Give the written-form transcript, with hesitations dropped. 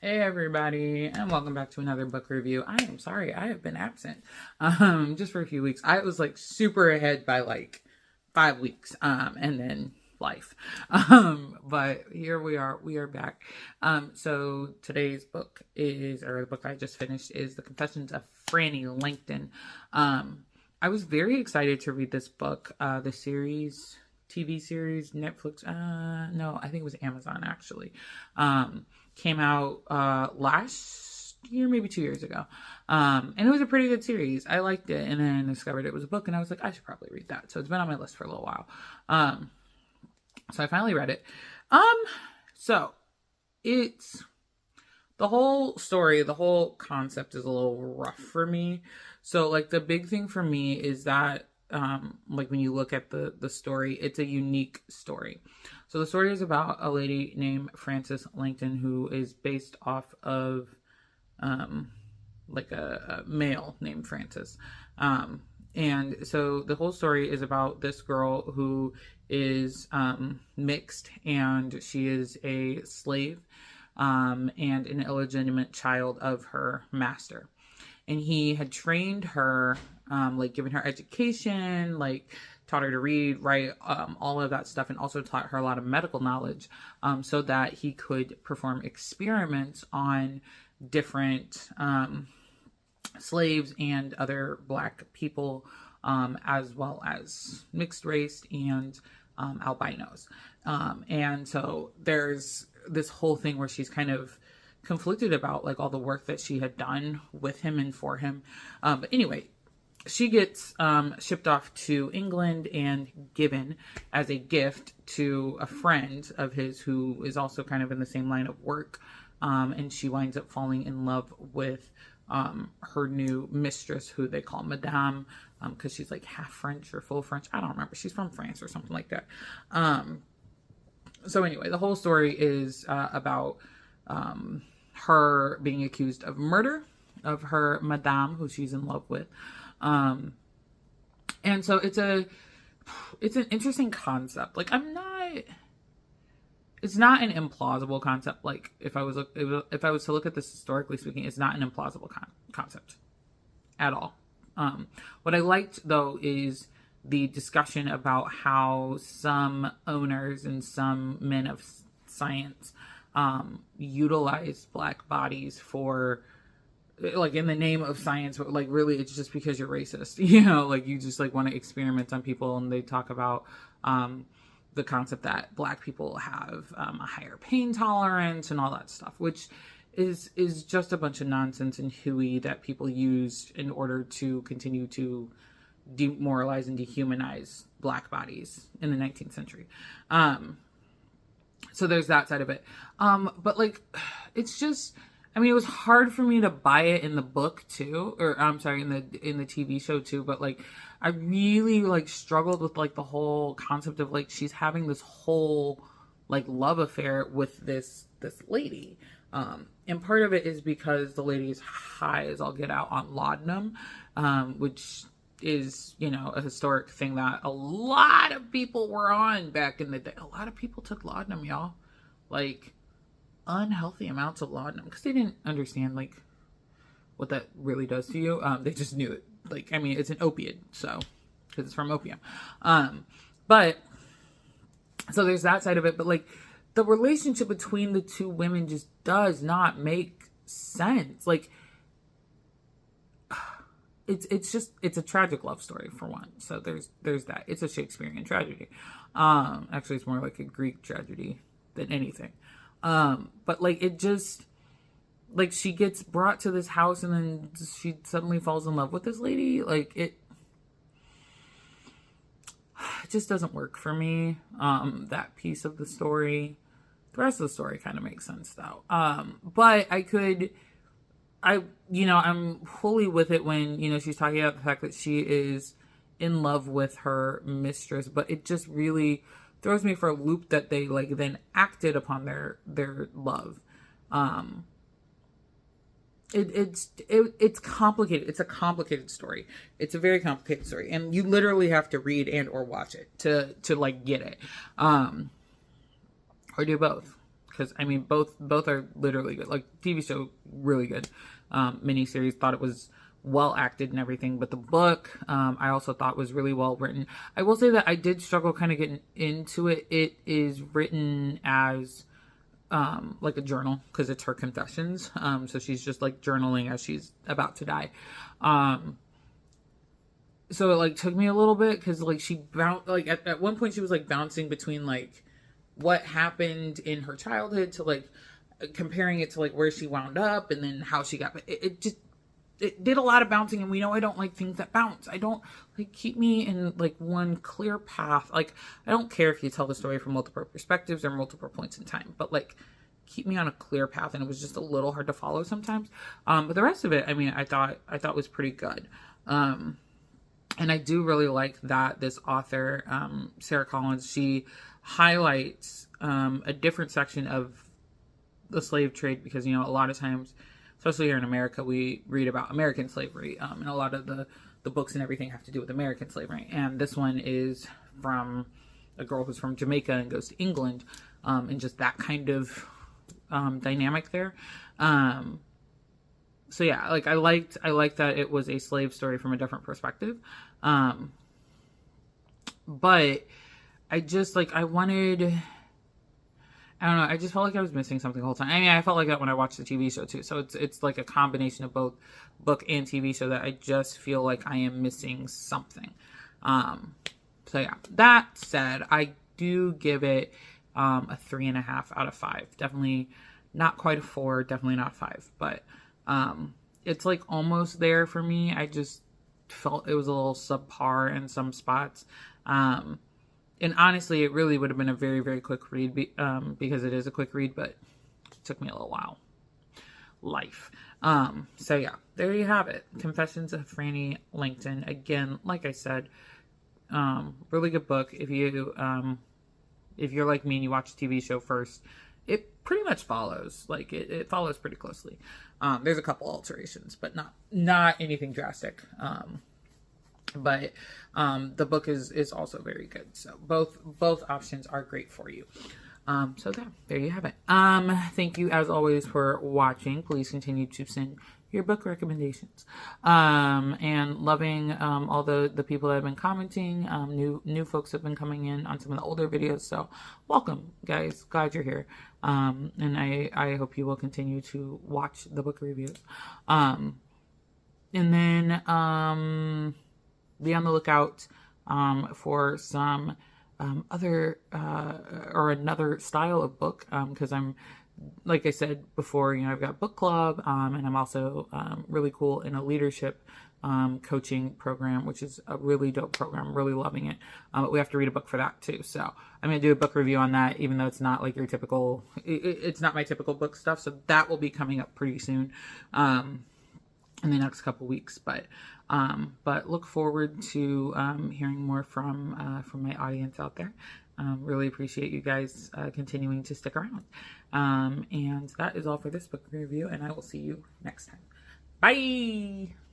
Hey everybody, and welcome back to another book review. I am sorry I have been absent just for a few weeks. I was like super ahead by like 5 weeks and then life. But here we are back. So today's book is, or the book I just finished, is The Confessions of Frannie Langton. I was very excited to read this book. The series, TV series, Netflix, no, I think it was Amazon actually. Came out last year, maybe 2 years ago. And it was a pretty good series. I liked it, and then discovered it was a book, and I was like, I should probably read that. So it's been on my list for a little while. So I finally read it. So it's the whole story, the whole concept is a little rough for me. So like the big thing for me is that like when you look at the story, it's a unique story. So the story is about a lady named Frances Langton who is based off of like a male named Francis. And so the whole story is about this girl who is mixed, and she is a slave and an illegitimate child of her master. And he had trained her, like given her education, like taught her to read, write, all of that stuff, and also taught her a lot of medical knowledge, so that he could perform experiments on different slaves and other Black people, as well as mixed race and albinos. And so there's this whole thing where she's kind of conflicted about like all the work that she had done with him and for him. But anyway, she gets shipped off to England and given as a gift to a friend of his who is also kind of in the same line of work. And she winds up falling in love with her new mistress, who they call Madame, because she's like half French or full French. I don't remember. She's from France or something like that. So anyway, the whole story is about her being accused of murder of her Madame, who she's in love with. And so it's an interesting concept. Like it's not an implausible concept. Like if I was to look at this historically speaking, it's not an implausible concept at all. What I liked though is the discussion about how some owners and some men of science utilize Black bodies for, like, in the name of science, but like really it's just because you're racist, like you just like want to experiment on people. And they talk about the concept that Black people have a higher pain tolerance and all that stuff, which is just a bunch of nonsense and hooey that people used in order to continue to demoralize and dehumanize Black bodies in the 19th century. So there's that side of it. But like, it's just, I mean, it was hard for me to buy it in the book too, or I'm sorry, in the TV show too. But like, I really like struggled with like the whole concept of like she's having this whole like love affair with this lady. And part of it is because the lady is high as all get out on laudanum, which is, a historic thing that a lot of people were on back in the day. A lot of people took laudanum, y'all. Like, unhealthy amounts of laudanum, because they didn't understand like what that really does to you. They just knew it. Like, I mean, it's an opiate, so because it's from opium. But so there's that side of it. But like the relationship between the two women just does not make sense. Like, it's a tragic love story for one. So there's that. It's a Shakespearean tragedy. Actually, it's more like a Greek tragedy than anything. But like it just, like she gets brought to this house and then she suddenly falls in love with this lady. Like it just doesn't work for me. That piece of the story. The rest of the story kind of makes sense though. But I'm fully with it when, she's talking about the fact that she is in love with her mistress, but it just really throws me for a loop that they like then acted upon their love. It's complicated. It's a complicated story. It's a very complicated story, and you literally have to read and or watch it to like get it, or do both. because I mean both are literally good. Like TV show, really good. Miniseries, thought it was well acted and everything, but the book I also thought was really well written. I will say that I did struggle kind of getting into it. It is written as like a journal because it's her confessions. So she's just like journaling as she's about to die. So it like took me a little bit because like she bounced, like at one point she was like bouncing between like what happened in her childhood to like comparing it to like where she wound up and then how she got, it did a lot of bouncing, and we know I don't like things that bounce. I don't like, keep me in like one clear path. Like I don't care if you tell the story from multiple perspectives or multiple points in time, but like keep me on a clear path. And it was just a little hard to follow sometimes. But the rest of it, I mean, I thought was pretty good. And I do really like that this author, Sarah Collins, she highlights a different section of the slave trade, because, you know, a lot of times, especially here in America, we read about American slavery, and a lot of the books and everything have to do with American slavery. And this one is from a girl who's from Jamaica and goes to England, and just that kind of dynamic there. So yeah, like I liked that it was a slave story from a different perspective. But I just like, I don't know, I just felt like I was missing something the whole time. I mean, I felt like that when I watched the TV show too. So it's like a combination of both book and TV show that I just feel like I am missing something. So yeah, that said, I do give it a 3.5 out of 5. Definitely not quite a 4, definitely not 5, but it's like almost there for me. I just felt it was a little subpar in some spots. And honestly, it really would have been a very, very quick read because it is a quick read, but it took me a little while. Life. So yeah, there you have it. Confessions of Frannie Langton. Again, like I said, really good book. If you're like me and you watch the TV show first, it pretty much follows. Like it follows pretty closely. There's a couple alterations, but not anything drastic. But the book is also very good. So both options are great for you. So there you have it. Thank you as always for watching. Please continue to send your book recommendations. And loving all the people that have been commenting. New folks have been coming in on some of the older videos. So welcome, guys. Glad you're here. And I hope you will continue to watch the book reviews. And then be on the lookout for some other or another style of book, because I'm, like I said before, you know, I've got book club, and I'm also really cool in a leadership coaching program, which is a really dope program. I'm really loving it. But we have to read a book for that too. So I'm going to do a book review on that, even though it's not like your typical, it's not my typical book stuff. So that will be coming up pretty soon in the next couple weeks. But look forward to hearing more from my audience out there. Really appreciate you guys continuing to stick around. And that is all for this book review, and I will see you next time. Bye!